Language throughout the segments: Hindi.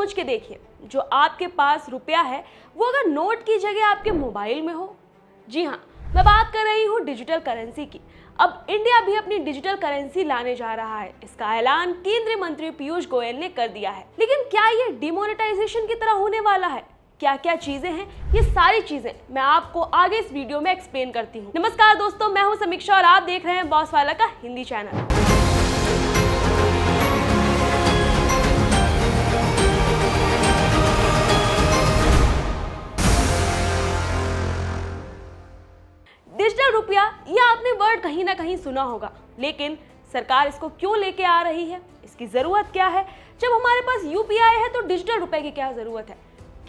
सोच के देखिए, जो आपके पास रुपया है वो अगर नोट की जगह आपके मोबाइल में हो। जी हाँ, मैं बात कर रही हूँ डिजिटल करेंसी की। अब इंडिया भी अपनी डिजिटल करेंसी लाने जा रहा है। इसका ऐलान केंद्रीय मंत्री पीयूष गोयल ने कर दिया है। लेकिन क्या ये डिमोनेटाइजेशन की तरह होने वाला है? क्या क्या चीजें हैं, ये सारी चीजें मैं आपको आगे इस वीडियो में एक्सप्लेन करती हूँ। नमस्कार दोस्तों, मैं हूँ समीक्षा और आप देख रहे हैं बॉस वाला का हिंदी चैनल। डिजिटल रुपया, यह आपने वर्ड कहीं ना कहीं सुना होगा, लेकिन सरकार इसको क्यों लेके आ रही है? इसकी जरूरत क्या है? जब हमारे पास यूपीआई है तो डिजिटल रुपए की क्या जरूरत है?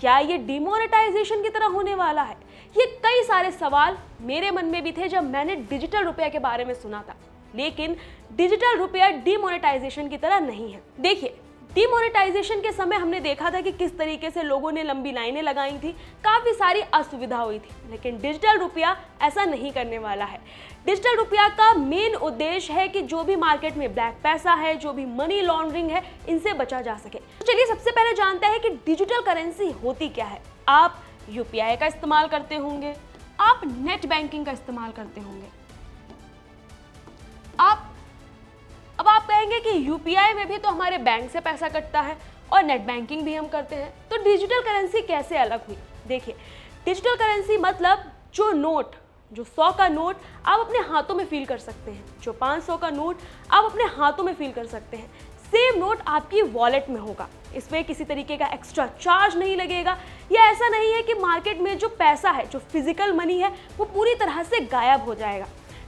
क्या ये डिमोनेटाइजेशन की तरह होने वाला है? ये कई सारे सवाल मेरे मन में भी थे जब मैंने डिजिटल रुपया के बारे में सुना था। लेकिन डिजिटल रुपया डिमोनेटाइजेशन की तरह नहीं है। देखिए, डिमोनेटाइजेशन के समय हमने देखा था कि किस तरीके से लोगों ने लंबी लाइनें लगाई थी, काफी सारी असुविधा हुई थी। लेकिन डिजिटल रुपया ऐसा नहीं करने वाला है। डिजिटल रुपया का मेन उद्देश्य है कि जो भी मार्केट में ब्लैक पैसा है, जो भी मनी लॉन्ड्रिंग है, इनसे बचा जा सके। तो चलिए सबसे पहले जानते हैं कि डिजिटल करेंसी होती क्या है। आप यूपीआई का इस्तेमाल करते होंगे, आप नेट बैंकिंग का इस्तेमाल करते होंगे। अब आप कहेंगे कि यूपीआई में भी तो हमारे बैंक से पैसा कटता है और नेट बैंकिंग भी हम करते हैं, तो डिजिटल करेंसी कैसे अलग हुई? देखिए, डिजिटल करेंसी मतलब जो नोट, जो 100 का नोट आप अपने हाथों में फील कर सकते हैं, जो 500 का नोट आप अपने हाथों में फील कर सकते हैं, सेम नोट आपकी वॉलेट में होगा। इसमें किसी तरीके का एक्स्ट्रा चार्ज नहीं लगेगा। यह ऐसा नहीं है कि मार्केट में जो पैसा है, जो फिजिकल मनी है, वो पूरी तरह से गायब हो जाएगा।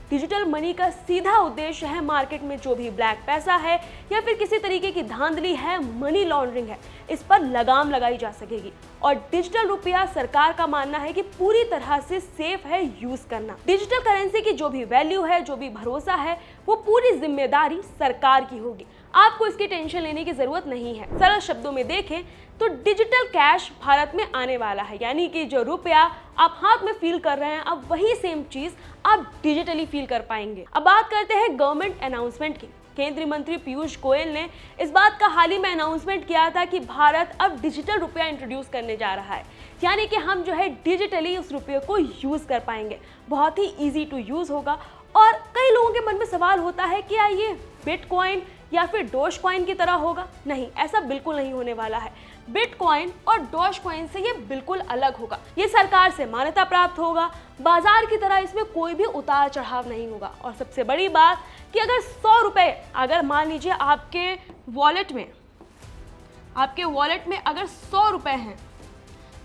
डिजिटल मनी का सीधा उद्देश्य है मार्केट में जो भी ब्लैक पैसा है या फिर किसी तरीके की धांधली है, मनी लॉन्ड्रिंग है, इस पर लगाम लगाई जा सकेगी। और डिजिटल रुपया, सरकार का मानना है कि पूरी तरह से सेफ है यूज करना। डिजिटल करेंसी की जो भी वैल्यू है, जो भी भरोसा है, वो पूरी जिम्मेदारी सरकार की होगी। आपको इसकी टेंशन लेने की जरूरत नहीं है। सरल शब्दों में देखें तो डिजिटल कैश भारत में आने वाला है, यानी कि जो रुपया आप हाथ में फील कर रहे हैं, अब वही सेम चीज आप डिजिटली फील कर पाएंगे। अब बात करते हैं गवर्नमेंट अनाउंसमेंट की। केंद्रीय मंत्री पीयूष गोयल ने इस बात का हाल ही में अनाउंसमेंट किया था कि भारत अब डिजिटल रुपया इंट्रोड्यूस करने जा रहा है, यानी कि हम जो है डिजिटली उस रुपये को यूज कर पाएंगे। बहुत ही इजी टू यूज होगा। और कई लोगों के मन में सवाल होता है कि क्या ये बिटकॉइन या फिर डॉज कॉइन की तरह होगा? नहीं, ऐसा बिल्कुल नहीं होने वाला है। बिटकॉइन और डॉज कॉइन से ये बिल्कुल अलग होगा। ये सरकार से मान्यता प्राप्त होगा। बाजार की तरह इसमें कोई भी उतार चढ़ाव नहीं होगा। और सबसे बड़ी बात कि अगर 100 रुपए, अगर मान लीजिए आपके वॉलेट में अगर 100 रुपए हैं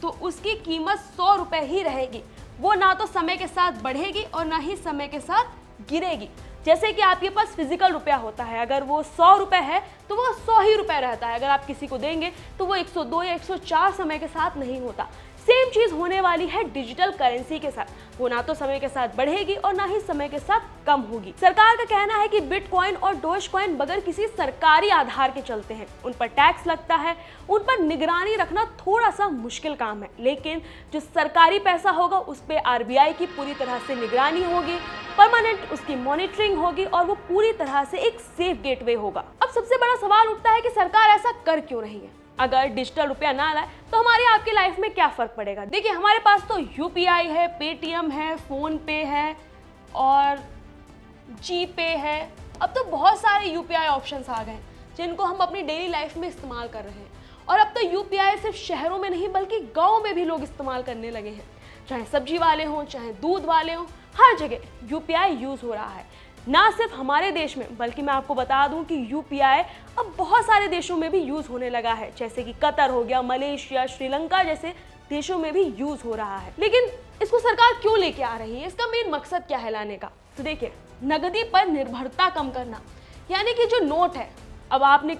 तो उसकी कीमत 100 रुपए ही रहेगी। वो ना तो समय के साथ बढ़ेगी और ना ही समय के साथ गिरेगी। जैसे कि आपके पास फिजिकल रुपया होता है, अगर वो 100 रुपए है तो वो 100 ही रुपए रहता है। अगर आप किसी को देंगे तो वो 102 या 104 समय के साथ नहीं होता। सेम चीज होने वाली है डिजिटल करेंसी के साथ। वो ना तो समय के साथ बढ़ेगी और ना ही समय के साथ कम होगी। सरकार का कहना है कि बिटकॉइन और डॉज कॉइन बगैर किसी सरकारी आधार के चलते हैं। उन पर टैक्स लगता है, उन पर निगरानी रखना थोड़ा सा मुश्किल काम है। लेकिन जो सरकारी पैसा होगा उस पर आरबीआई की पूरी तरह से निगरानी होगी, परमानेंट उसकी मॉनिटरिंग होगी और वो पूरी तरह से एक सेफ गेटवे होगा। अब सबसे बड़ा सवाल उठता है कि सरकार ऐसा कर क्यों रही है? अगर डिजिटल रुपया ना लाए तो हमारी आपकी लाइफ में क्या फर्क पड़ेगा? देखिए, हमारे पास तो यूपीआई है, पेटीएम है, फोन पे है और जी पे है। अब तो बहुत सारे यूपीआई ऑप्शंस आ गए जिनको हम अपनी डेली लाइफ में इस्तेमाल कर रहे हैं। और अब तो यूपीआई सिर्फ शहरों में नहीं बल्कि गाँव में भी लोग इस्तेमाल करने लगे हैं। चाहे सब्जी वाले हों, चाहे दूध वाले हों, हर जगह यूपीआई यूज हो रहा है। ना सिर्फ हमारे देश में, बल्कि मैं आपको बता दूं कि यूपीआई अब बहुत सारे देशों में भी यूज होने लगा है। जैसे कि कतर हो गया, मलेशिया, श्रीलंका जैसे देशों में भी यूज हो रहा है। लेकिन इसको सरकार क्यों लेके आ रही है? इसका मेन मकसद क्या है लाने का? तो देखिए, नगदी पर निर्भरता कम करना, यानी कि जो नोट है। अब आपने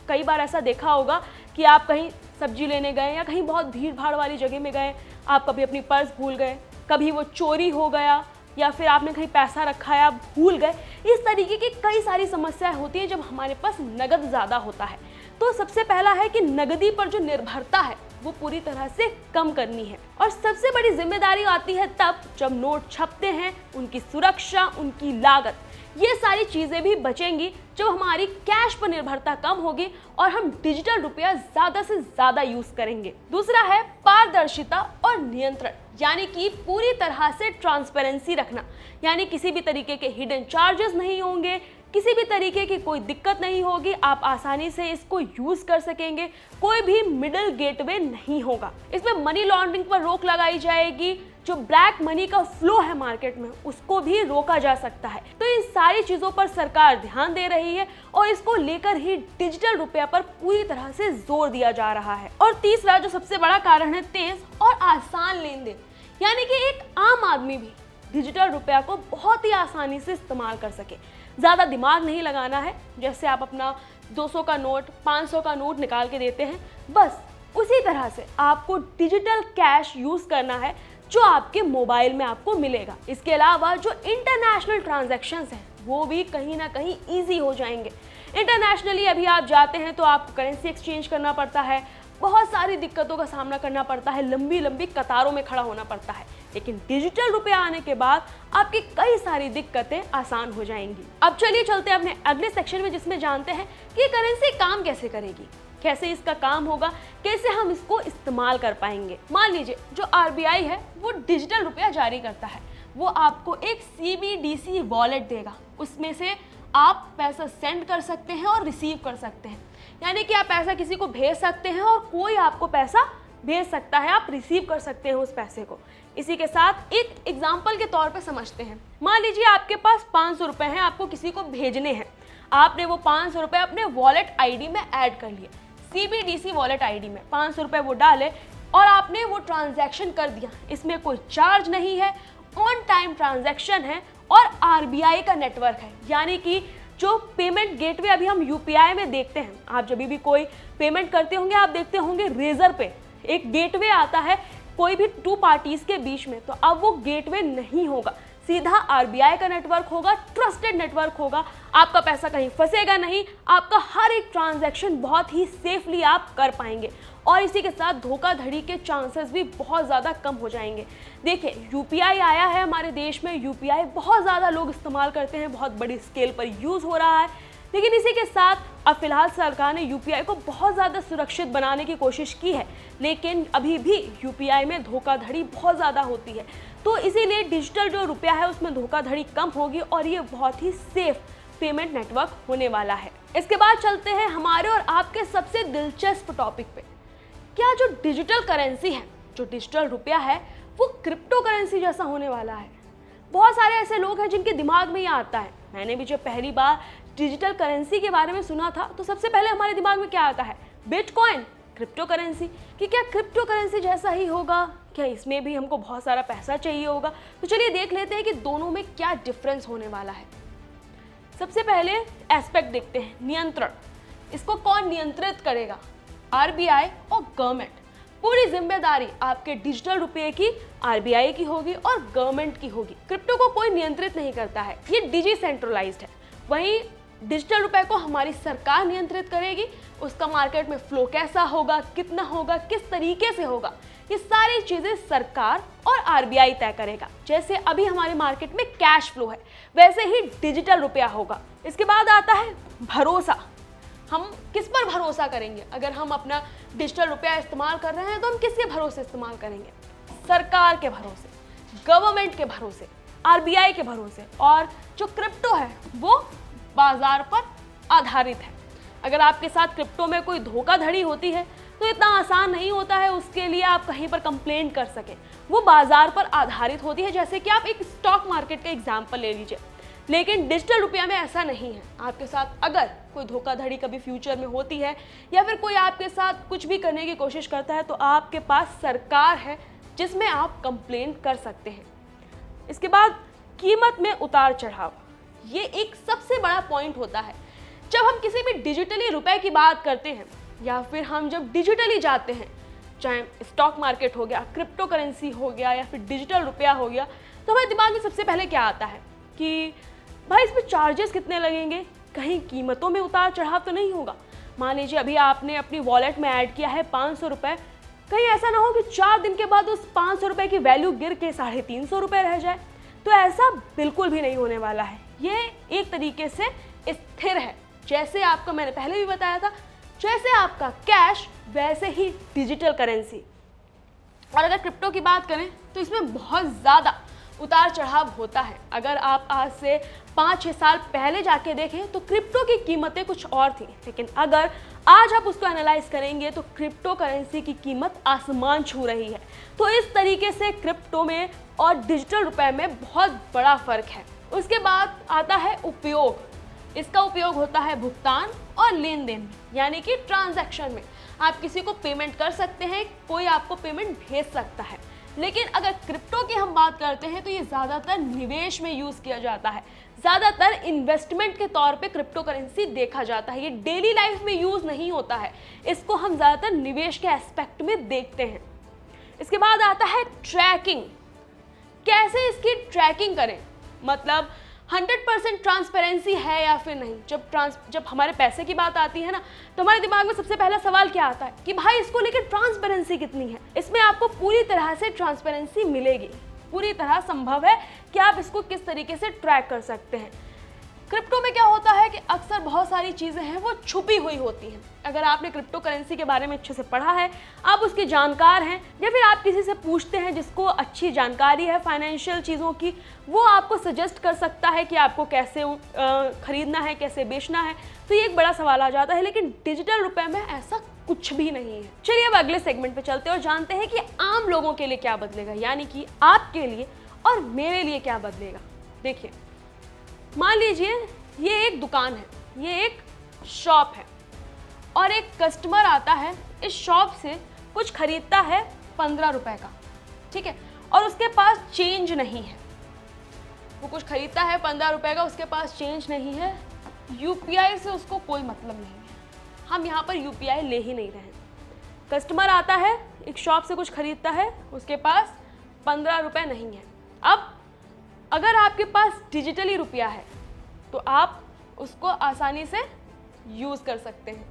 कई बार ऐसा देखा होगा कि आप कहीं सब्जी लेने गए या कहीं बहुत भीड़ भाड़ वाली जगह में गए, आप कभी अपनी पर्स भूल गए, कभी वो चोरी हो गया, या फिर आपने कहीं पैसा रखा है, आप भूल गए। इस तरीके की कई सारी समस्याएं होती हैं जब हमारे पास नगद ज़्यादा होता है। तो सबसे पहला है कि नगदी पर जो निर्भरता है वो पूरी तरह से कम करनी है। और सबसे बड़ी जिम्मेदारी आती है तब जब नोट छपते हैं, उनकी सुरक्षा, उनकी लागत, ये सारी चीजें भी बचेंगी जब हमारी कैश पर निर्भरता कम होगी और हम डिजिटल रुपया ज्यादा से ज्यादा यूज करेंगे। दूसरा है पारदर्शिता और नियंत्रण, यानी कि पूरी तरह से ट्रांसपेरेंसी रखना, यानी किसी भी तरीके के हिडन चार्जेस नहीं होंगे, किसी भी तरीके की कोई दिक्कत नहीं होगी, आप आसानी से इसको यूज कर सकेंगे, कोई भी मिडिल गेटवे नहीं होगा। इसमें मनी लॉन्ड्रिंग पर रोक लगाई जाएगी, जो ब्लैक मनी का फ्लो है मार्केट में उसको भी रोका जा सकता है। तो इन सारी चीजों पर सरकार ध्यान दे रही है और इसको लेकर ही डिजिटल रुपया पर पूरी तरह से जोर दिया जा रहा है। और तीसरा जो सबसे बड़ा कारण है तेज और आसान लेन देन, यानी कि एक आम आदमी भी डिजिटल रुपया को बहुत ही आसानी से इस्तेमाल कर सके, ज़्यादा दिमाग नहीं लगाना है। जैसे आप अपना 200 का नोट, 500 का नोट निकाल के देते हैं, बस उसी तरह से आपको डिजिटल कैश यूज़ करना है जो आपके मोबाइल में आपको मिलेगा। इसके अलावा जो इंटरनेशनल ट्रांजैक्शंस हैं वो भी कहीं ना कहीं ईजी हो जाएंगे। इंटरनेशनली अभी आप जाते हैं तो आपको करेंसी एक्सचेंज करना पड़ता है, बहुत सारी दिक्कतों का सामना करना पड़ता है, लंबी लंबी कतारों में खड़ा होना पड़ता है। लेकिन डिजिटल रुपया आने के बाद आपकी कई सारी दिक्कतें आसान हो जाएंगी। अब चलिए चलते हैं अपने अगले सेक्शन में, जिसमें जानते हैं कि करेंसी काम कैसे करेगी, कैसे इसका काम होगा, कैसे हम इसको इस्तेमाल कर पाएंगे। मान लीजिए जो आरबीआई है वो डिजिटल रुपया जारी करता है, वो आपको एक CBDC वॉलेट देगा, उसमें से आप पैसा सेंड कर सकते हैं और रिसीव कर सकते हैं, यानी कि आप पैसा किसी को भेज सकते हैं और कोई आपको पैसा भेज सकता है, आप रिसीव कर सकते हैं उस पैसे को। इसी के साथ एक एग्जाम्पल के तौर पे समझते हैं। मान लीजिए आपके पास 500 रुपये हैं, आपको किसी को भेजने हैं, आपने वो 500 रुपये अपने वॉलेट आईडी में ऐड कर लिए, CBDC वॉलेट आईडी में 500 रुपये वो डाले और आपने वो ट्रांजैक्शन कर दिया। इसमें कोई चार्ज नहीं है, ऑन टाइम ट्रांजैक्शन है और आरबीआई का नेटवर्क है, यानी कि जो पेमेंट गेटवे अभी हम यूपीआई में देखते हैं, आप जब भी कोई पेमेंट करते होंगे आप देखते होंगे रेजर पे एक गेटवे आता है कोई भी 2 पार्टीज के बीच में, तो अब वो गेटवे नहीं होगा, सीधा आरबीआई का नेटवर्क होगा, ट्रस्टेड नेटवर्क होगा, आपका पैसा कहीं फंसेगा नहीं, आपका हर एक ट्रांजैक्शन बहुत ही सेफली आप कर पाएंगे और इसी के साथ धोखाधड़ी के चांसेस भी बहुत ज़्यादा कम हो जाएंगे। देखिए यूपीआई आया है हमारे देश में, यूपीआई बहुत ज़्यादा लोग इस्तेमाल करते हैं, बहुत बड़ी स्केल पर यूज़ हो रहा है, लेकिन इसी के साथ अब फिलहाल सरकार ने यूपीआई को बहुत ज़्यादा सुरक्षित बनाने की कोशिश की है, लेकिन अभी भी यूपीआई में धोखाधड़ी बहुत ज़्यादा होती है। तो इसीलिए डिजिटल जो रुपया है उसमें धोखाधड़ी कम होगी और ये बहुत ही सेफ पेमेंट नेटवर्क होने वाला है। इसके बाद चलते हैं हमारे और आपके सबसे दिलचस्प टॉपिक पे। क्या जो डिजिटल करेंसी है, जो डिजिटल रुपया है, वो क्रिप्टो करेंसी जैसा होने वाला है? बहुत सारे ऐसे लोग हैं जिनके दिमाग में ये आता है। मैंने भी जब पहली बार डिजिटल करेंसी के बारे में सुना था तो सबसे पहले हमारे दिमाग में क्या आता है, बिटकॉइन, क्रिप्टो करेंसी, कि क्या क्रिप्टो करेंसी जैसा ही होगा, क्या इसमें भी हमको बहुत सारा पैसा चाहिए होगा? तो चलिए देख लेते हैं कि दोनों में क्या डिफरेंस होने वाला है। सबसे पहले एस्पेक्ट देखते हैं, नियंत्रण। इसको कौन नियंत्रित करेगा? आरबीआई और गवर्नमेंट। पूरी जिम्मेदारी आपके डिजिटल रुपये की आरबीआई की होगी और गवर्नमेंट की होगी। क्रिप्टो को कोई नियंत्रित नहीं करता है, ये डिजिसेंट्रलाइज्ड है। वहीं डिजिटल रुपए को हमारी सरकार नियंत्रित करेगी, उसका मार्केट में फ्लो कैसा होगा, कितना होगा, किस तरीके से होगा, ये सारी चीजें सरकार और आरबीआई तय करेगा। जैसे अभी हमारे मार्केट में कैश फ्लो है, वैसे ही डिजिटल रुपया होगा। इसके बाद आता है भरोसा। हम किस पर भरोसा करेंगे? अगर हम अपना डिजिटल रुपया इस्तेमाल कर रहे हैं तो हम किसके भरोसे इस्तेमाल करेंगे? सरकार के भरोसे, गवर्नमेंट के भरोसे, आरबीआई के भरोसे। और जो क्रिप्टो है वो बाजार पर आधारित है। अगर आपके साथ क्रिप्टो में कोई धोखाधड़ी होती है तो इतना आसान नहीं होता है उसके लिए आप कहीं पर कंप्लेन कर सकें, वो बाजार पर आधारित होती है। जैसे कि आप एक स्टॉक मार्केट का एग्जाम्पल ले लीजिए, लेकिन डिजिटल रुपया में ऐसा नहीं है। आपके साथ अगर कोई धोखाधड़ी कभी फ्यूचर में होती है या फिर कोई आपके साथ कुछ भी करने की कोशिश करता है तो आपके पास सरकार है जिसमें आप कंप्लेन कर सकते हैं। इसके बाद कीमत में उतार चढ़ाव, ये एक सबसे बड़ा पॉइंट होता है। जब हम किसी भी डिजिटली रुपए की बात करते हैं या फिर हम जब डिजिटली जाते हैं, चाहे स्टॉक मार्केट हो गया, क्रिप्टो करेंसी हो गया या फिर डिजिटल रुपया हो गया, तो हमारे दिमाग में सबसे पहले क्या आता है कि भाई इसमें चार्जेस कितने लगेंगे, कहीं कीमतों में उतार चढ़ाव तो नहीं होगा, मान लीजिए अभी आपने अपनी वॉलेट में ऐड किया है 500 रुपये, कहीं ऐसा ना हो कि 4 दिन के बाद उस 500 रुपये की वैल्यू गिर के 350 रुपये रह जाए। तो ऐसा बिल्कुल भी नहीं होने वाला है। ये एक तरीके से स्थिर है, जैसे आपका मैंने पहले भी बताया था, जैसे आपका कैश वैसे ही डिजिटल करेंसी। और अगर क्रिप्टो की बात करें तो इसमें बहुत ज़्यादा उतार चढ़ाव होता है। अगर आप आज से 5-6 साल पहले जाके देखें तो क्रिप्टो की कीमतें कुछ और थी, लेकिन अगर आज आप उसको एनालाइज करेंगे तो क्रिप्टो करेंसी की कीमत आसमान छू रही है। तो इस तरीके से क्रिप्टो में और डिजिटल रुपए में बहुत बड़ा फर्क है। उसके बाद आता है उपयोग। इसका उपयोग होता है भुगतान और लेन देन में, यानी कि ट्रांजैक्शन में। आप किसी को पेमेंट कर सकते हैं, कोई आपको पेमेंट भेज सकता है। लेकिन अगर क्रिप्टो की हम बात करते हैं तो ये ज़्यादातर निवेश में यूज़ किया जाता है, ज़्यादातर इन्वेस्टमेंट के तौर पे क्रिप्टो करेंसी देखा जाता है। ये डेली लाइफ में यूज़ नहीं होता है, इसको हम ज़्यादातर निवेश के एस्पेक्ट में देखते हैं। इसके बाद आता है ट्रैकिंग। कैसे इसकी ट्रैकिंग करें, मतलब 100% ट्रांसपेरेंसी है या फिर नहीं। जब हमारे पैसे की बात आती है ना, तो हमारे दिमाग में सबसे पहला सवाल क्या आता है कि भाई इसको लेकर ट्रांसपेरेंसी कितनी है। इसमें आपको पूरी तरह से ट्रांसपेरेंसी मिलेगी, पूरी तरह संभव है कि आप इसको किस तरीके से ट्रैक कर सकते हैं। क्रिप्टो में क्या होता है कि अक्सर बहुत सारी चीज़ें हैं वो छुपी हुई होती हैं। अगर आपने क्रिप्टो करेंसी के बारे में अच्छे से पढ़ा है, आप उसकी जानकार हैं, या फिर आप किसी से पूछते हैं जिसको अच्छी जानकारी है फाइनेंशियल चीज़ों की, वो आपको सजेस्ट कर सकता है कि आपको कैसे खरीदना है, कैसे बेचना है। तो ये एक बड़ा सवाल आ जाता है, लेकिन डिजिटल रुपए में ऐसा कुछ भी नहीं है। चलिए अब अगले सेगमेंट पे चलते हैं और जानते हैं कि आम लोगों के लिए क्या बदलेगा, यानी कि आपके लिए और मेरे लिए क्या बदलेगा। देखिए, मान लीजिए ये एक दुकान है, ये एक शॉप है, और एक कस्टमर आता है इस शॉप से, कुछ खरीदता है 15 रुपए का, ठीक है, और उसके पास चेंज नहीं है। वो कुछ खरीदता है 15 रुपए का, उसके पास चेंज नहीं है। यूपीआई से उसको कोई मतलब नहीं है, हम यहाँ पर यूपीआई ले ही नहीं रहे हैं। कस्टमर आता है, एक शॉप से कुछ खरीदता है, उसके पास 15 रुपए नहीं है। अब अगर आपके पास डिजिटली रुपया है तो आप उसको आसानी से यूज़ कर सकते हैं,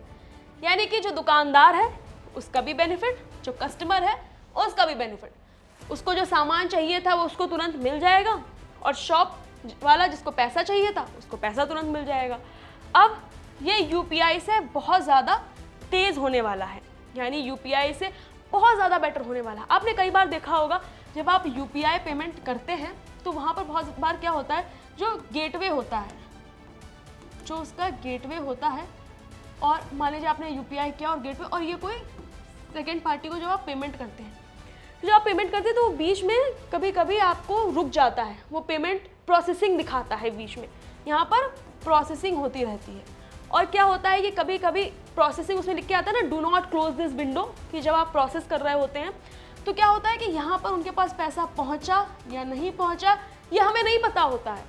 यानी कि जो दुकानदार है उसका भी बेनिफिट, जो कस्टमर है उसका भी बेनिफिट। उसको जो सामान चाहिए था वो उसको तुरंत मिल जाएगा, और शॉप वाला जिसको पैसा चाहिए था उसको पैसा तुरंत मिल जाएगा। अब ये यूपीआई से बहुत ज़्यादा तेज़ होने वाला है, यानी यूपीआई से बहुत ज़्यादा बेटर होने वाला है। आपने कई बार देखा होगा जब आप यूपीआई पेमेंट करते हैं तो वहाँ पर बहुत बार क्या होता है, जो गेटवे होता है, जो उसका गेटवे होता है, और मान लीजिए आपने यूपीआई किया और गेटवे, और ये कोई सेकेंड पार्टी को जब आप पेमेंट करते हैं, जब आप पेमेंट करते हैं तो वो बीच में कभी कभी आपको रुक जाता है, वो पेमेंट प्रोसेसिंग दिखाता है बीच में, यहाँ पर प्रोसेसिंग होती रहती है। और क्या होता है कि कभी कभी प्रोसेसिंग उसमें लिख के आता है ना, do not close this window, कि जब आप प्रोसेस कर रहे होते हैं तो क्या होता है कि यहाँ पर उनके पास पैसा पहुँचा या नहीं पहुँचा ये हमें नहीं पता होता है।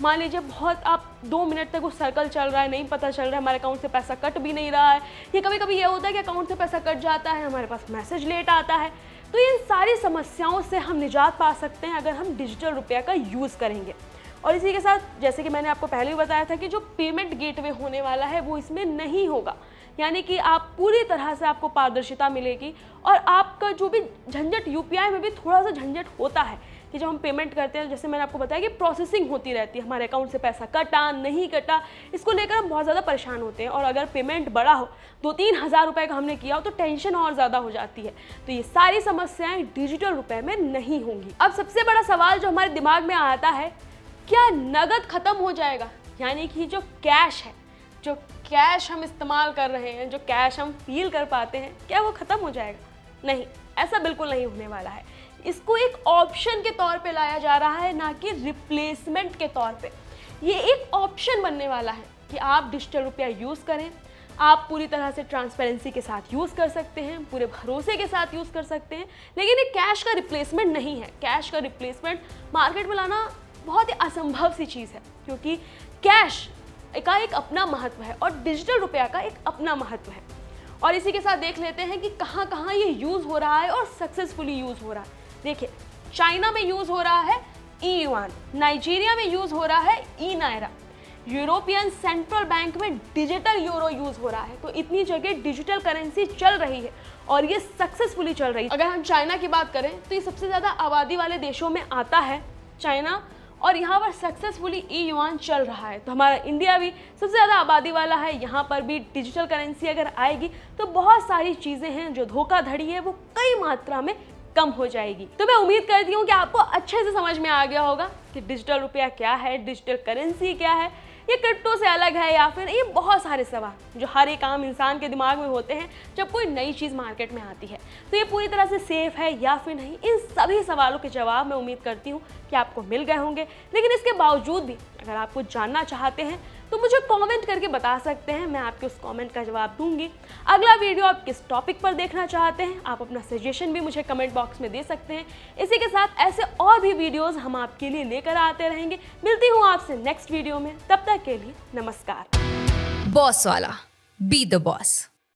मान लीजिए बहुत आप 2 मिनट तक वो सर्कल चल रहा है, नहीं पता चल रहा है, हमारे अकाउंट से पैसा कट भी नहीं रहा है, या कभी कभी ये होता है कि अकाउंट से पैसा कट जाता है, हमारे पास मैसेज लेट आता है। तो इन सारी समस्याओं से हम निजात पा सकते हैं अगर हम डिजिटल रुपया का यूज़ करेंगे। और इसी के साथ जैसे कि मैंने आपको पहले भी बताया था कि जो पेमेंट गेटवे होने वाला है वो इसमें नहीं होगा, यानी कि आप पूरी तरह से आपको पारदर्शिता मिलेगी। और आपका जो भी झंझट, यूपीआई में भी थोड़ा सा झंझट होता है कि जब हम पेमेंट करते हैं, जैसे मैंने आपको बताया कि प्रोसेसिंग होती रहती है, हमारे अकाउंट से पैसा कटा नहीं कटा, इसको लेकर हम बहुत ज़्यादा परेशान होते हैं। और अगर पेमेंट बड़ा हो, 2-3 हज़ार रुपये का हमने किया हो, तो टेंशन और ज़्यादा हो जाती है। तो ये सारी समस्याएं डिजिटल रुपये में नहीं होंगी। अब सबसे बड़ा सवाल जो हमारे दिमाग में आता है, क्या नगद खत्म हो जाएगा, यानी कि जो कैश है, जो कैश हम इस्तेमाल कर रहे हैं, जो कैश हम फील कर पाते हैं, क्या वो ख़त्म हो जाएगा? नहीं, ऐसा बिल्कुल नहीं होने वाला है। इसको एक ऑप्शन के तौर पे लाया जा रहा है, ना कि रिप्लेसमेंट के तौर पे। ये एक ऑप्शन बनने वाला है कि आप डिजिटल रुपया यूज़ करें, आप पूरी तरह से ट्रांसपेरेंसी के साथ यूज़ कर सकते हैं, पूरे भरोसे के साथ यूज़ कर सकते हैं, लेकिन ये कैश का रिप्लेसमेंट नहीं है। कैश का रिप्लेसमेंट मार्केट में लाना बहुत ही असंभव सी चीज़ है, क्योंकि कैश का एक अपना महत्व है और डिजिटल रुपया का एक अपना महत्व है। और इसी के साथ देख लेते हैं कि कहाँ कहाँ ये यूज़ हो रहा है और सक्सेसफुली यूज़ हो रहा है। देखिए, चाइना में यूज़ हो रहा है ई युआन, नाइजीरिया में यूज़ हो रहा है ई नायरा, यूरोपियन सेंट्रल बैंक में डिजिटल यूरो यूज हो रहा है। तो इतनी जगह डिजिटल करेंसी चल रही है और ये सक्सेसफुली चल रही है। अगर हम चाइना की बात करें तो ये सबसे ज़्यादा आबादी वाले देशों में आता है चाइना, और यहाँ पर सक्सेसफुली ई युआन चल रहा है। तो हमारा इंडिया भी सबसे ज़्यादा आबादी वाला है, यहाँ पर भी डिजिटल करेंसी अगर आएगी तो बहुत सारी चीज़ें हैं जो धोखाधड़ी है वो कई मात्रा में कम हो जाएगी। तो मैं उम्मीद करती हूँ कि आपको अच्छे से समझ में आ गया होगा कि डिजिटल रुपया क्या है, डिजिटल करेंसी क्या है, ये क्रिप्टो से अलग है या फिर ये बहुत सारे सवाल जो हर एक आम इंसान के दिमाग में होते हैं जब कोई नई चीज़ मार्केट में आती है। तो ये पूरी तरह से सेफ है या फिर नहीं, इन सभी सवालों के जवाब मैं उम्मीद करती हूँ कि आपको मिल गए होंगे। लेकिन इसके बावजूद भी अगर आप कुछ जानना चाहते हैं तो मुझे कमेंट करके बता सकते हैं, मैं आपके उस कमेंट का जवाब दूंगी। अगला वीडियो आप किस टॉपिक पर देखना चाहते हैं, आप अपना सजेशन भी मुझे कमेंट बॉक्स में दे सकते हैं। इसी के साथ ऐसे और भी वीडियोस हम आपके लिए लेकर आते रहेंगे। मिलती हूँ आपसे नेक्स्ट वीडियो में, तब तक के लिए नमस्कार। बॉस वाला, बी द बॉस।